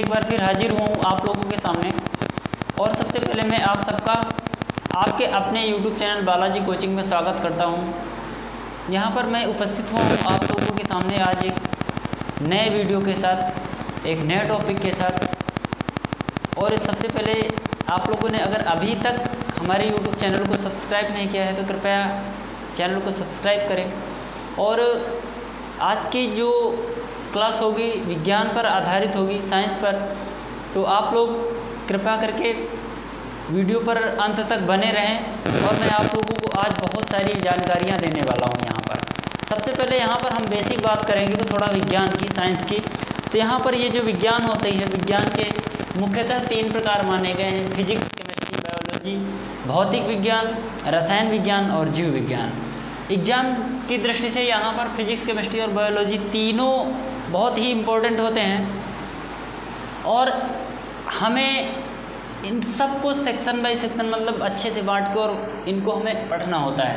एक बार फिर हाजिर हुआ हूँ आप लोगों के सामने। और सबसे पहले मैं आप सबका आपके अपने YouTube चैनल बालाजी कोचिंग में स्वागत करता हूँ। यहाँ पर मैं उपस्थित हुआ हूँ आप लोगों के सामने आज एक नए वीडियो के साथ, एक नए टॉपिक के साथ। और सबसे पहले आप लोगों ने अगर अभी तक हमारे YouTube चैनल को सब्सक्राइब नहीं किया है तो कृपया चैनल को सब्सक्राइब करें। और आज की जो क्लास होगी विज्ञान पर आधारित होगी, साइंस पर, तो आप लोग कृपया करके वीडियो पर अंत तक बने रहें। और मैं आप लोगों को आज बहुत सारी जानकारियां देने वाला हूं। यहाँ पर सबसे पहले यहाँ पर हम बेसिक बात करेंगे तो थोड़ा विज्ञान की, साइंस की। तो यहाँ पर ये जो विज्ञान होती है, विज्ञान के मुख्यतः 3 प्रकार माने गए हैं: फिजिक्स, केमिस्ट्री, बायोलॉजी। भौतिक विज्ञान, रसायन विज्ञान और जीव विज्ञान। एग्जाम की दृष्टि से यहाँ पर फिजिक्स, केमिस्ट्री और बायोलॉजी तीनों बहुत ही इम्पोर्टेंट होते हैं। और हमें इन सबको सेक्शन बाय सेक्शन मतलब अच्छे से बांट के और इनको हमें पढ़ना होता है।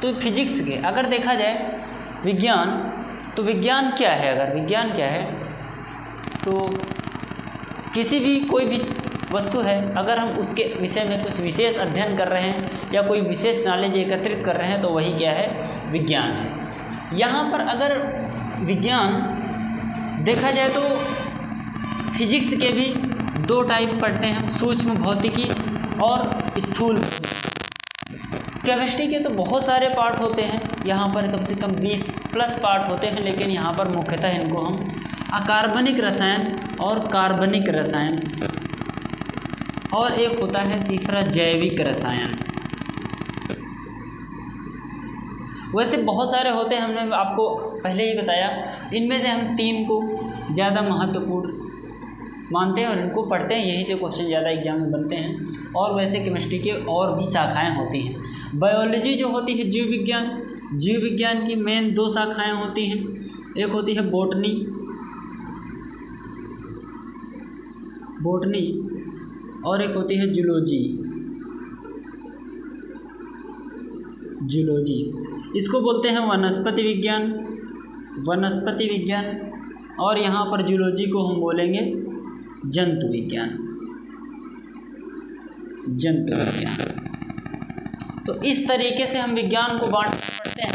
तो फिजिक्स के अगर देखा जाए विज्ञान, तो विज्ञान क्या है? अगर विज्ञान क्या है तो किसी भी कोई भी वस्तु है, अगर हम उसके विषय में कुछ विशेष अध्ययन कर रहे हैं या कोई विशेष नॉलेज एकत्रित कर रहे हैं तो वही क्या है? विज्ञान है। यहाँ पर अगर विज्ञान देखा जाए तो फिजिक्स के भी 2 टाइप पढ़ते हैं, सूक्ष्म भौतिकी और स्थूल। केमिस्ट्री के तो बहुत सारे पार्ट होते हैं, यहाँ पर कम से कम 20+ पार्ट होते हैं, लेकिन यहाँ पर मुख्यतः इनको हम अकार्बनिक रसायन और कार्बनिक रसायन, और एक होता है तीसरा जैविक रसायन। वैसे बहुत सारे होते हैं, हमने आपको पहले ही बताया। इनमें से हम 3 को ज़्यादा महत्वपूर्ण मानते हैं और इनको पढ़ते हैं, यही से क्वेश्चन ज़्यादा एग्जाम में बनते हैं। और वैसे केमिस्ट्री के और भी शाखाएं होती हैं। बायोलॉजी जो होती है जीव विज्ञान, जीव विज्ञान की मेन 2 शाखाएं होती हैं। एक होती है बॉटनी और एक होती है जूलॉजी। इसको बोलते हैं वनस्पति विज्ञान। और यहाँ पर जूलॉजी को हम बोलेंगे जंतु विज्ञान। तो इस तरीके से हम विज्ञान को पढ़ते हैं।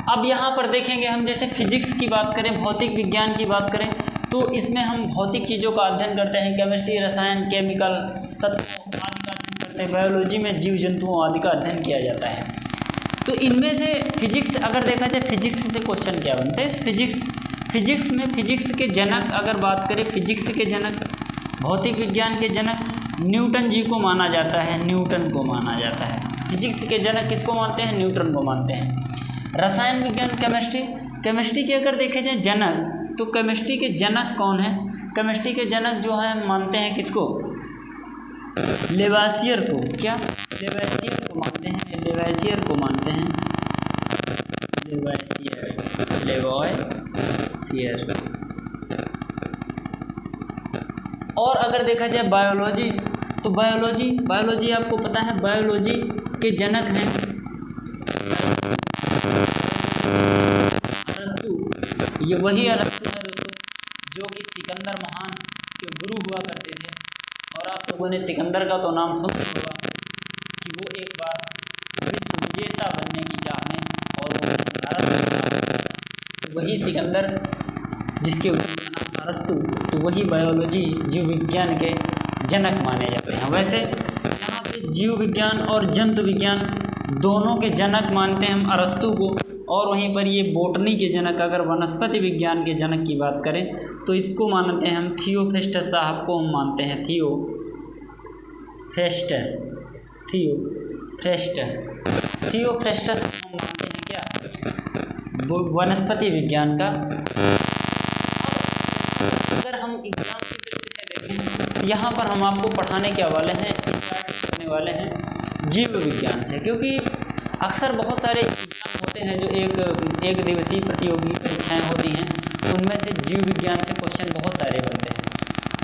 अब यहाँ पर देखेंगे हम, जैसे फिजिक्स की बात करें, भौतिक विज्ञान की बात करें, तो इसमें हम भौतिक चीज़ों का अध्ययन करते हैं, केमिस्ट्री, रसायन, केमिकल तत्वों आदि का अध्ययन करते हैं। बायोलॉजी में जीव जंतुओं आदि का अध्ययन किया जाता है। तो इनमें से फिजिक्स अगर देखा जाए, फिजिक्स से क्वेश्चन क्या बनते हैं? फिजिक्स में फिजिक्स के जनक अगर बात करें, फिजिक्स के जनक, भौतिक विज्ञान के जनक न्यूटन जी को माना जाता है। फिजिक्स के जनक किसको मानते हैं? न्यूटन को मानते हैं। रसायन विज्ञान, केमिस्ट्री के अगर देखे जाए जनक, तो केमिस्ट्री के जनक कौन है? केमिस्ट्री के जनक जो है मानते हैं किसको? लेवासियर को। क्या? लेवासियर को मानते हैं। और अगर देखा जाए बायोलॉजी, तो बायोलॉजी आपको पता है, बायोलॉजी के जनक हैं अरस्तु। ये वही अरस्तु है दोस्तों जो कि सिकंदर महान के गुरु हुआ करते थे। और आप लोगों ने सिकंदर का तो नाम सुना होगा कि वो एक बार विश्व विजेता बनने की चाह में और वो अरस्तु, वही सिकंदर जिसके नाम अरस्तु, तो वही बायोलॉजी जीव विज्ञान के जनक माने जाते हैं। वैसे यहाँ पे जीव विज्ञान और जंतु विज्ञान दोनों के जनक मानते हैं हम अरस्तु को। और वहीं पर ये बॉटनी के जनक, अगर वनस्पति विज्ञान के जनक की बात करें तो इसको मानते हैं हम थियोफ्रेस्टस साहब को हम मानते हैं। थियोफ्रेस्टस हम मानते हैं क्या? वनस्पति विज्ञान का। अगर हम एग्जाम की दृष्टि से देखें, यहाँ पर हम आपको पढ़ाने के हवाले हैं, स्टार्ट करने वाले हैं जीव विज्ञान से, क्योंकि अक्सर बहुत सारे एग्जाम होते हैं जो एक दिवसीय प्रतियोगी परीक्षाएं होती हैं, उनमें से जीव विज्ञान से क्वेश्चन बहुत सारे बनते हैं।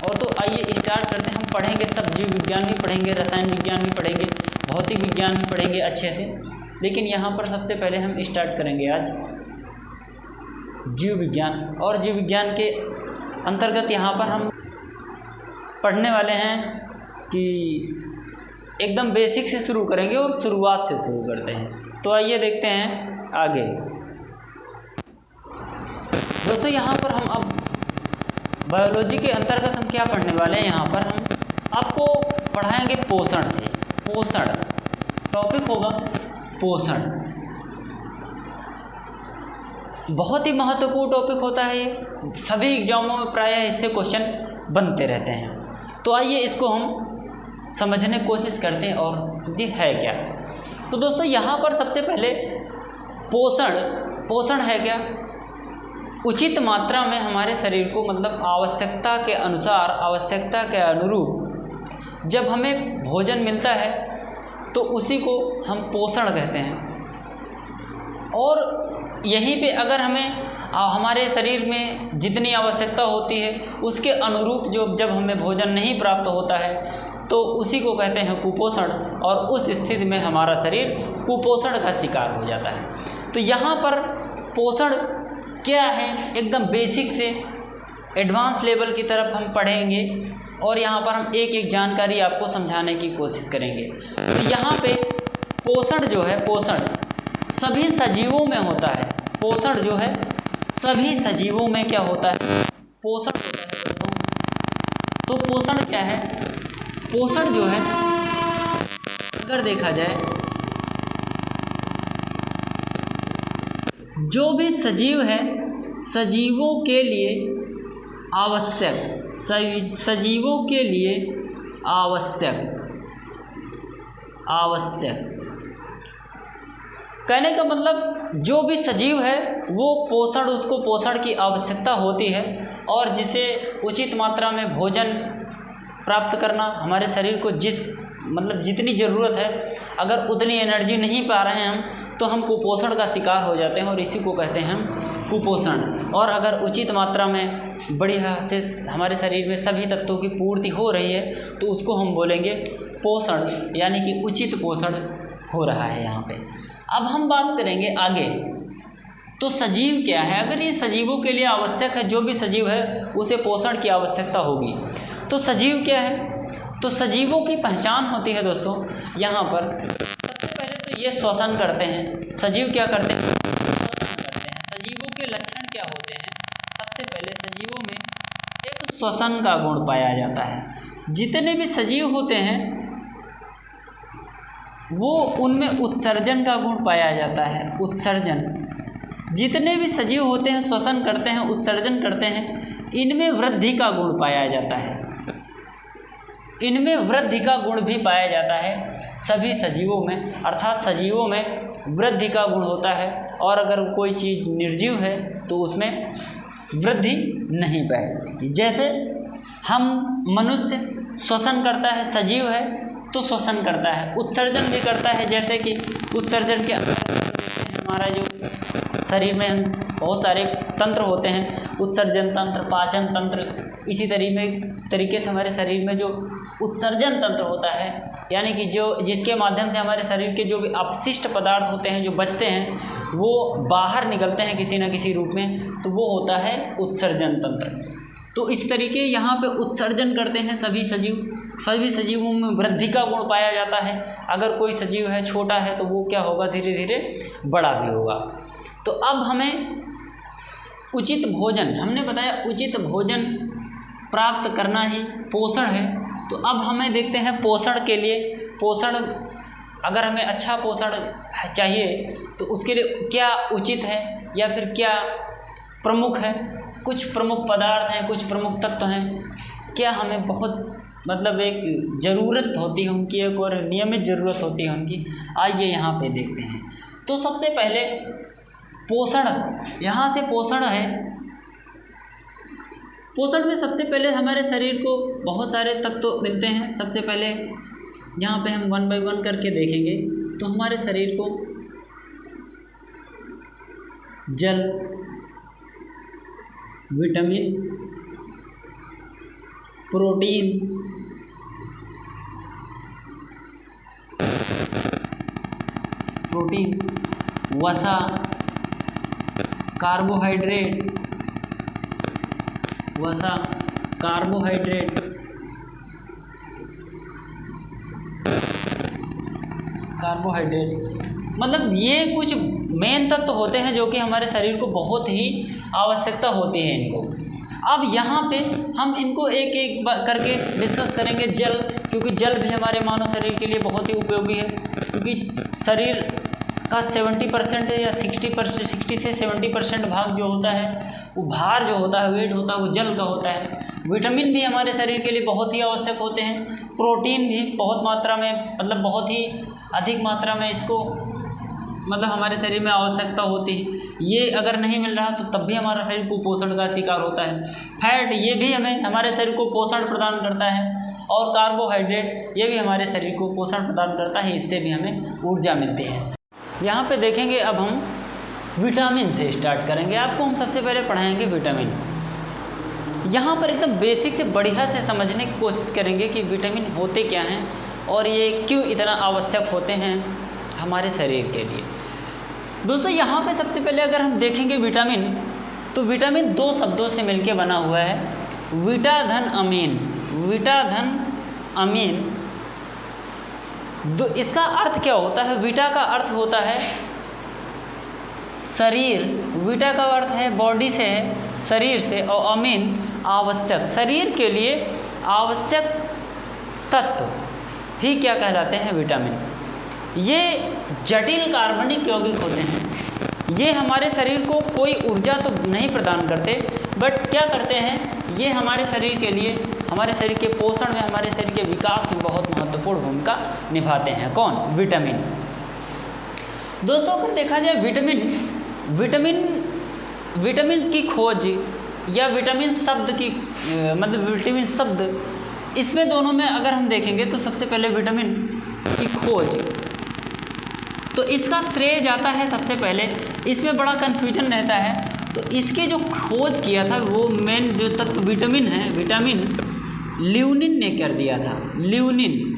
और तो आइए स्टार्ट करते हैं। हम पढ़ेंगे सब, जीव विज्ञान भी पढ़ेंगे, रसायन विज्ञान भी पढ़ेंगे, भौतिक विज्ञान भी पढ़ेंगे अच्छे से। लेकिन यहाँ पर सबसे पहले हम स्टार्ट करेंगे आज जीव विज्ञान। और जीव विज्ञान के अंतर्गत यहाँ पर हम पढ़ने वाले हैं कि एकदम बेसिक से शुरू करेंगे और शुरुआत से शुरू करते हैं। तो आइए देखते हैं आगे। दोस्तों यहाँ पर हम अब बायोलॉजी के अंतर्गत हम क्या पढ़ने वाले हैं, यहाँ पर हम आपको पढ़ाएंगे पोषण से। पोषण टॉपिक होगा पोषण। बहुत ही महत्वपूर्ण टॉपिक होता है ये, सभी एग्जामों में प्रायः इससे क्वेश्चन बनते रहते हैं। तो आइए इसको हम समझने की कोशिश करते हैं और ये है क्या। तो दोस्तों यहाँ पर सबसे पहले पोषण है क्या? उचित मात्रा में हमारे शरीर को, मतलब आवश्यकता के अनुसार, आवश्यकता के अनुरूप जब हमें भोजन मिलता है तो उसी को हम पोषण कहते हैं। और यहीं पे अगर हमें हमारे शरीर में जितनी आवश्यकता होती है उसके अनुरूप जब हमें भोजन नहीं प्राप्त होता है तो उसी को कहते हैं कुपोषण, और उस स्थिति में हमारा शरीर कुपोषण का शिकार हो जाता है। तो यहाँ पर पोषण क्या है, एकदम बेसिक से एडवांस लेवल की तरफ हम पढ़ेंगे और यहाँ पर हम एक एक जानकारी आपको समझाने की कोशिश करेंगे। तो यहाँ पे पोषण जो है, पोषण सभी सजीवों में होता है। पोषण जो है सभी सजीवों में क्या होता है, पोषण होता है दोस्तों। तो पोषण क्या है? पोषण जो है अगर देखा जाए, जो भी सजीव है सजीवों के लिए आवश्यक, सजीवों के लिए आवश्यक कहने का मतलब जो भी सजीव है वो पोषण, उसको पोषण की आवश्यकता होती है, और जिसे उचित मात्रा में भोजन प्राप्त करना, हमारे शरीर को जितनी ज़रूरत है, अगर उतनी एनर्जी नहीं पा रहे हैं हम तो हम कुपोषण का शिकार हो जाते हैं और इसी को कहते हैं हम कुपोषण। और अगर उचित मात्रा में बढ़िया से हमारे शरीर में सभी तत्वों की पूर्ति हो रही है तो उसको हम बोलेंगे पोषण, यानी कि उचित पोषण हो रहा है यहाँ पे। अब हम बात करेंगे आगे। तो सजीव क्या है? अगर ये सजीवों के लिए आवश्यक है, जो भी सजीव है उसे पोषण की आवश्यकता होगी। तो सजीव क्या है? तो सजीवों की पहचान होती है दोस्तों यहाँ पर। सबसे पहले तो ये श्वसन करते हैं। सजीव क्या करते हैं? श्वसन करते हैं। सजीवों के लक्षण क्या होते हैं? सबसे पहले सजीवों में एक श्वसन का गुण पाया जाता है। जितने भी सजीव होते हैं वो उनमें उत्सर्जन का गुण पाया जाता है। उत्सर्जन, जितने भी सजीव होते हैं श्वसन करते हैं, उत्सर्जन करते हैं, इनमें वृद्धि का गुण पाया जाता है। इनमें वृद्धि का गुण भी पाया जाता है सभी सजीवों में, अर्थात सजीवों में वृद्धि का गुण होता है। और अगर कोई चीज़ निर्जीव है तो उसमें वृद्धि नहीं पाएगी। जैसे हम मनुष्य श्वसन करता है, सजीव है तो श्वसन करता है, उत्सर्जन भी करता है। जैसे कि उत्सर्जन के हमारा जो शरीर में हम बहुत सारे तंत्र होते हैं, उत्सर्जन तंत्र, पाचन तंत्र, इसी तरीके से हमारे शरीर में जो उत्सर्जन तंत्र होता है, यानी कि जिसके माध्यम से हमारे शरीर के जो भी अपशिष्ट पदार्थ होते हैं जो बचते हैं वो बाहर निकलते हैं किसी न किसी रूप में, तो वो होता है उत्सर्जन तंत्र। तो इस तरीके यहाँ पे उत्सर्जन करते हैं सभी सजीव। सभी सजीवों में वृद्धि का गुण पाया जाता है। अगर कोई सजीव है छोटा है तो वो क्या होगा, धीरे धीरे बड़ा भी होगा। तो अब हमें उचित भोजन, हमने बताया उचित भोजन प्राप्त करना ही पोषण है। तो अब हमें देखते हैं पोषण के लिए, पोषण अगर हमें अच्छा पोषण चाहिए तो उसके लिए क्या उचित है या फिर क्या प्रमुख है। कुछ प्रमुख पदार्थ हैं, कुछ प्रमुख तत्व हैं, क्या हमें बहुत एक ज़रूरत होती है उनकी, एक और नियमित ज़रूरत होती है उनकी। आइए यहाँ पे देखते हैं। तो सबसे पहले पोषण, यहाँ से पोषण है। पोषण में सबसे पहले हमारे शरीर को बहुत सारे तत्व मिलते हैं। सबसे पहले यहाँ पे हम 1 बाय 1 करके देखेंगे तो हमारे शरीर को जल, विटामिन, प्रोटीन, वसा, कार्बोहाइड्रेट, कार्बोहाइड्रेट, मतलब ये कुछ मेन तत्व होते हैं जो कि हमारे शरीर को बहुत ही आवश्यकता होती है इनको। अब यहाँ पे हम इनको एक एक करके डिस्कस करेंगे। जल, क्योंकि जल भी हमारे मानव शरीर के लिए बहुत ही उपयोगी है, क्योंकि शरीर का 70% या 60 से 70% भाग जो होता है, वो भार जो होता है, वेट होता है, वो जल का होता है। विटामिन भी हमारे शरीर के लिए बहुत ही आवश्यक होते हैं। प्रोटीन भी बहुत मात्रा में, मतलब बहुत ही अधिक मात्रा में इसको मतलब हमारे शरीर में आवश्यकता होती है। ये अगर नहीं मिल रहा तो तब भी हमारा शरीर कुपोषण का शिकार होता है। फैट, ये भी हमें हमारे शरीर को पोषण प्रदान करता है। और कार्बोहाइड्रेट, ये भी हमारे शरीर को पोषण प्रदान करता है, इससे भी हमें ऊर्जा मिलती है। यहाँ पे देखेंगे, अब हम विटामिन से स्टार्ट करेंगे। आपको हम सबसे पहले पढ़ाएंगे विटामिन। यहाँ पर एकदम बेसिक से बढ़िया से समझने की कोशिश करेंगे कि विटामिन होते क्या हैं और ये क्यों इतना आवश्यक होते हैं हमारे शरीर के लिए। दोस्तों, यहाँ पे सबसे पहले अगर हम देखेंगे विटामिन, तो विटामिन दो शब्दों से मिलके बना हुआ है, वीटा धन अमीन। वीटा धन अमीन, इसका अर्थ क्या होता है? वीटा का अर्थ होता है शरीर, वीटा का अर्थ है बॉडी से है, शरीर से, और अमीन आवश्यक, शरीर के लिए आवश्यक तत्व ही क्या कहलाते हैं? विटामिन। ये जटिल कार्बनिक यौगिक होते हैं। ये हमारे शरीर को कोई ऊर्जा तो नहीं प्रदान करते, बट क्या करते हैं, ये हमारे शरीर के लिए, हमारे शरीर के पोषण में, हमारे शरीर के विकास में बहुत महत्वपूर्ण भूमिका निभाते हैं। कौन? विटामिन। दोस्तों, अगर देखा जाए विटामिन की खोज या विटामिन शब्द की मतलब विटामिन शब्द, इसमें दोनों में अगर हम देखेंगे तो सबसे पहले विटामिन की खोज, तो इसका श्रेय जाता है सबसे पहले, इसमें बड़ा कन्फ्यूजन रहता है। तो इसके जो खोज किया था, वो मेन जो तत्व विटामिन है, विटामिन ल्यूनिन ने कर दिया था, ल्यूनिन।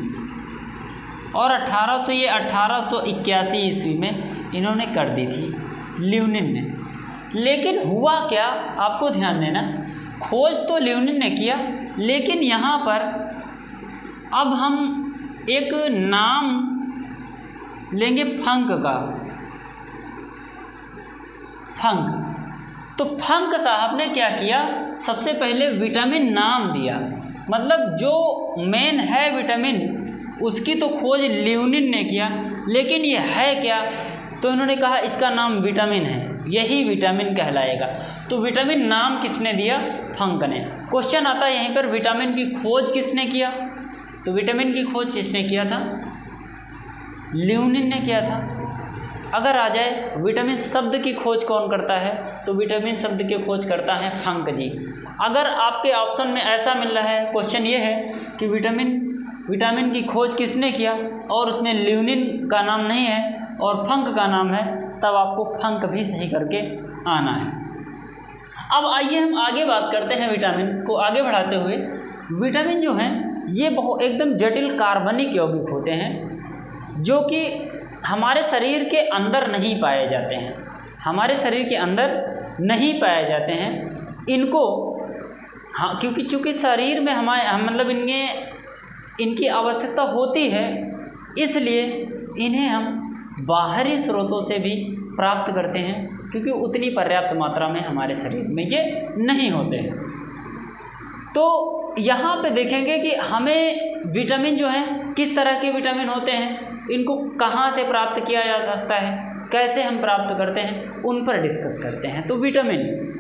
और 1881 ईस्वी में इन्होंने कर दी थी, ल्यूनिन ने। लेकिन हुआ क्या, आपको ध्यान देना, खोज तो ल्यूनिन ने किया, लेकिन यहाँ पर अब हम एक नाम लेंगे फंक का, फंक। तो फंक साहब ने क्या किया, सबसे पहले विटामिन नाम दिया, मतलब जो मेन है विटामिन उसकी तो खोज ल्यूनिन ने किया, लेकिन ये है क्या, तो इन्होंने कहा इसका नाम विटामिन है, यही विटामिन कहलाएगा। तो विटामिन नाम किसने दिया? फंक ने। क्वेश्चन आता है यहीं पर, विटामिन की खोज किसने किया? तो विटामिन की खोज किसने किया था? ल्यूनिन ने किया था। अगर आ जाए विटामिन शब्द की खोज कौन करता है, तो विटामिन शब्द की खोज करता है फंक जी। अगर आपके ऑप्शन में ऐसा मिल रहा है, क्वेश्चन ये है कि विटामिन की खोज किसने किया और उसमें ल्यूनिन का नाम नहीं है और फंक का नाम है, तब आपको फंक भी सही करके आना है। अब आइए हम आगे बात करते हैं, विटामिन को आगे बढ़ाते हुए। विटामिन जो हैं ये बहुत एकदम जटिल कार्बनिक यौगिक होते हैं, जो कि हमारे शरीर के अंदर नहीं पाए जाते हैं, हमारे शरीर के अंदर नहीं पाए जाते हैं। इनको हाँ, क्योंकि चूँकि शरीर में मतलब इनकी आवश्यकता होती है, इसलिए इन्हें हम बाहरी स्रोतों से भी प्राप्त करते हैं, क्योंकि उतनी पर्याप्त मात्रा में हमारे शरीर में ये नहीं होते हैं। तो यहाँ पे देखेंगे कि हमें विटामिन जो हैं किस तरह के विटामिन होते हैं, इनको कहाँ से प्राप्त किया जा सकता है, कैसे हम प्राप्त करते हैं, उन पर डिस्कस करते हैं। तो विटामिन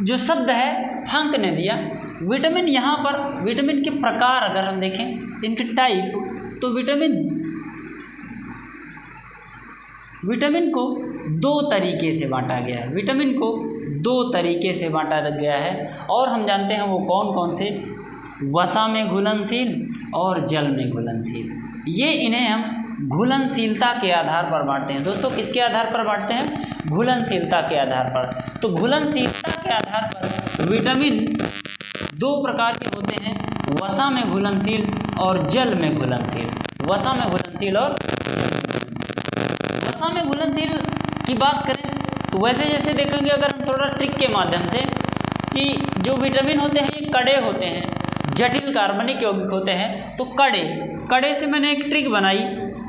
जो शब्द है फंक ने दिया। विटामिन, यहाँ पर विटामिन के प्रकार अगर हम देखें, इनके टाइप, तो विटामिन को दो तरीके से बांटा गया है, विटामिन को दो तरीके से बांटा गया है, और हम जानते हैं वो कौन कौन से, वसा में घुलनशील और जल में घुलनशील। ये इन्हें हम घुलनशीलता के आधार पर बांटते हैं। दोस्तों, किसके आधार पर बांटते हैं? घुलनशीलता के आधार पर। तो घुलनशीलता के आधार पर विटामिन दो प्रकार के होते हैं, वसा में घुलनशील और जल में घुलनशील। वसा में घुलनशील और वसा में घुलनशील की बात करें तो वैसे जैसे देखेंगे अगर हम थोड़ा ट्रिक के माध्यम से, कि जो विटामिन होते हैं ये कड़े होते हैं, जटिल कार्बनिक यौगिक होते हैं। तो कड़े, कड़े से मैंने एक ट्रिक बनाई,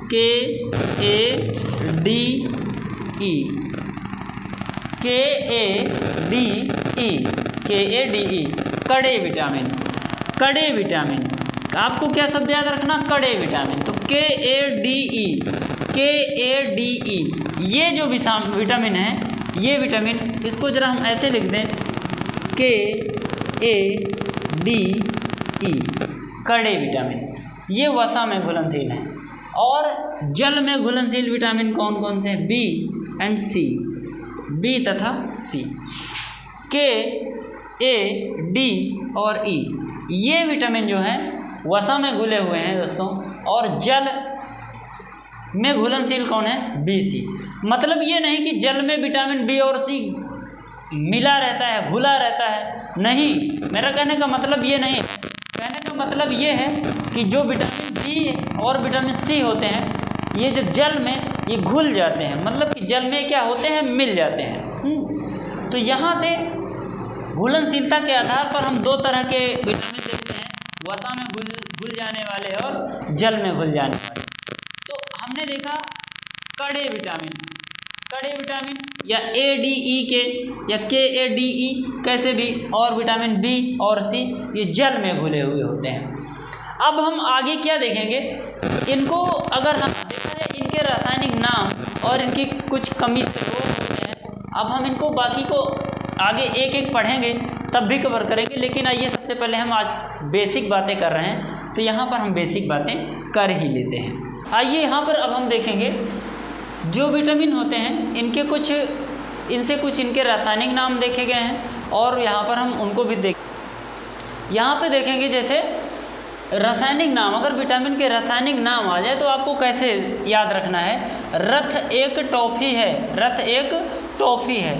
KADE, KADE, कड़े विटामिन, कड़े विटामिन। आपको क्या शब्द याद रखना, कड़े विटामिन। तो KADE, ये जो विटामिन है, ये विटामिन, इसको जरा हम ऐसे लिख दें, KADE, कड़े विटामिन। ये वसा में घुलनशील हैं। और जल में घुलनशील विटामिन कौन कौन से हैं? B एंड C, B तथा C। K, A, D और E, ये विटामिन जो हैं वसा में घुले हुए हैं दोस्तों। और जल में घुलनशील कौन है? B, C। मतलब ये नहीं कि जल में विटामिन B और C मिला रहता है, घुला रहता है, नहीं। मेरा कहने का मतलब ये नहीं, कहने का मतलब ये है कि जो विटामिन B और विटामिन C होते हैं, ये जब जल में ये घुल जाते हैं, मतलब कि जल में क्या होते हैं, मिल जाते हैं। तो यहाँ से घुलनशीलता के आधार पर हम दो तरह के विटामिन देखते हैं, वसा में घुल जाने वाले और जल में घुल जाने वाले। तो हमने देखा कड़े विटामिन, कड़े विटामिन या ADE या KADE कैसे भी, और विटामिन B और C ये जल में घुले हुए होते हैं। अब हम आगे क्या देखेंगे, इनको अगर हम देखा जाए इनके रासायनिक नाम और इनकी कुछ कमी से रोग होते हैं। अब हम इनको बाकी को आगे एक एक पढ़ेंगे तब भी कवर करेंगे, लेकिन आइए सबसे पहले हम आज बेसिक बातें कर रहे हैं, तो यहाँ पर हम बेसिक बातें कर ही लेते हैं। आइए यहाँ पर अब हम देखेंगे जो विटामिन होते हैं इनके कुछ, इनसे कुछ इनके रासायनिक नाम देखे गए हैं, और यहाँ पर हम उनको भी यहाँ पे देखेंगे। जैसे रासायनिक नाम, अगर विटामिन के रासायनिक नाम आ जाए तो आपको कैसे याद रखना है। रथ एक टॉफी है, रथ एक टॉफी है।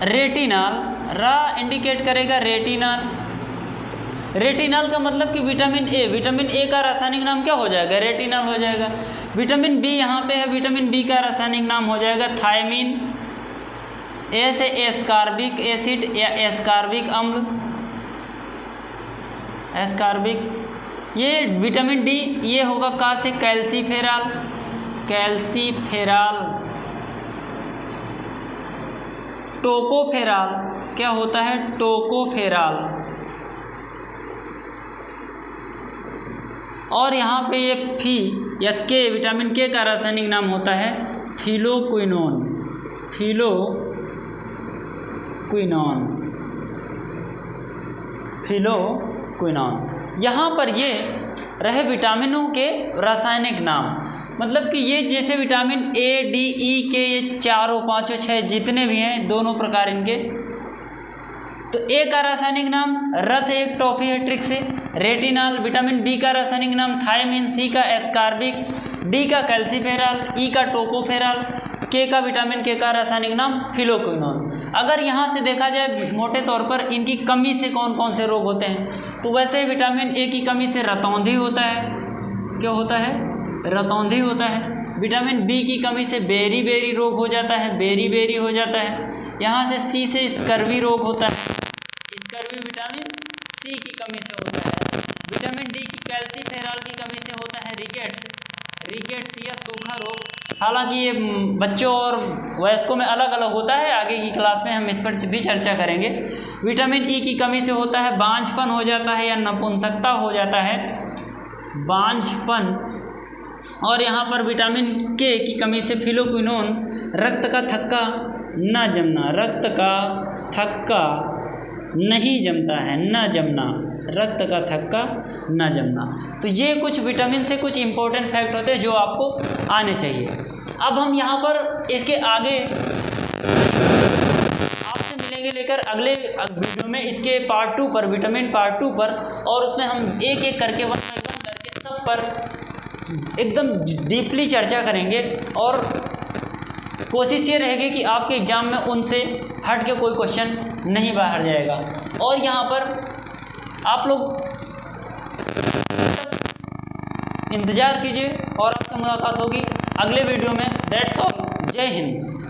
रेटिनॉल, रा इंडिकेट करेगा रेटिनॉल। रेटिनॉल का मतलब कि विटामिन ए, विटामिन ए का रासायनिक नाम क्या हो जाएगा, रेटिनॉल हो जाएगा। विटामिन बी यहाँ पे है, विटामिन बी का रासायनिक नाम हो जाएगा थायमीन। ए से एस्कॉर्बिक एसिड या एस्कॉर्बिक अम्ल, एस्कॉर्बिक। ये विटामिन डी, ये होगा का से कैल्सीफेरॉल, कैल्सीफेरॉल। टोकोफेरॉल, क्या होता है, टोकोफेरॉल। और यहाँ पे ये फी या के, विटामिन के का रासायनिक नाम होता है फिलोक्विनोन, फिलोक्विनोन, फिलोक्विनोन। यहाँ पर ये रहे विटामिनों के रासायनिक नाम, मतलब कि ये जैसे विटामिन ए, डी, ई के ये चारों पाँचों छः जितने भी हैं, दोनों प्रकार इनके। तो ए का रासायनिक नाम रथ एक टॉफी है, ट्रिक से रेटिनॉल। विटामिन बी का रासायनिक नाम थायमीन, सी का एस्कॉर्बिक, डी का कैल्सीफेरॉल, ई का टोकोफेरॉल, के का विटामिन के का रासायनिक नाम फिलोक्विनोन। अगर यहाँ से देखा जाए मोटे तौर पर इनकी कमी से कौन कौन से रोग होते हैं, तो वैसे विटामिन ए की कमी से रतौंधी होता है, क्या होता है, रतौंधी होता है। विटामिन बी की कमी से बेरी बेरी रोग हो जाता है, बेरी बेरी हो जाता है। यहाँ से सी से स्कर्वी रोग होता है, स्कर्वी विटामिन सी की कमी से होता है। विटामिन डी की कैल्सीफेरॉल की कमी से होता है रिकेट्स, रिकेट्स या सूखा रोग। हालांकि ये बच्चों और वयस्कों में अलग अलग होता है, आगे की क्लास में हम इस पर भी चर्चा करेंगे। विटामिन ई की कमी से होता है बांझपन हो जाता है या नपुंसकता हो जाता है, बांझपन। और यहाँ पर विटामिन के की कमी से फिलोक्विनोन, रक्त का थक्का न जमना, रक्त का थक्का नहीं जमता है, न जमना, रक्त का थक्का न जमना। तो ये कुछ विटामिन से कुछ इंपॉर्टेंट फैक्ट होते हैं जो आपको आने चाहिए। अब हम यहाँ पर इसके आगे आपसे मिलेंगे लेकर अगले वीडियो में इसके पार्ट 2 पर, विटामिन पार्ट 2 पर, और उसमें हम एक एक करके 1 बाय 1 करके सब पर एकदम डीपली चर्चा करेंगे। और कोशिश ये रहेगी कि आपके एग्ज़ाम में उनसे हट के कोई क्वेश्चन नहीं बाहर जाएगा। और यहाँ पर आप लोग इंतज़ार कीजिए और आपसे मुलाकात होगी अगले वीडियो में। दैट्स ऑल, जय हिंद।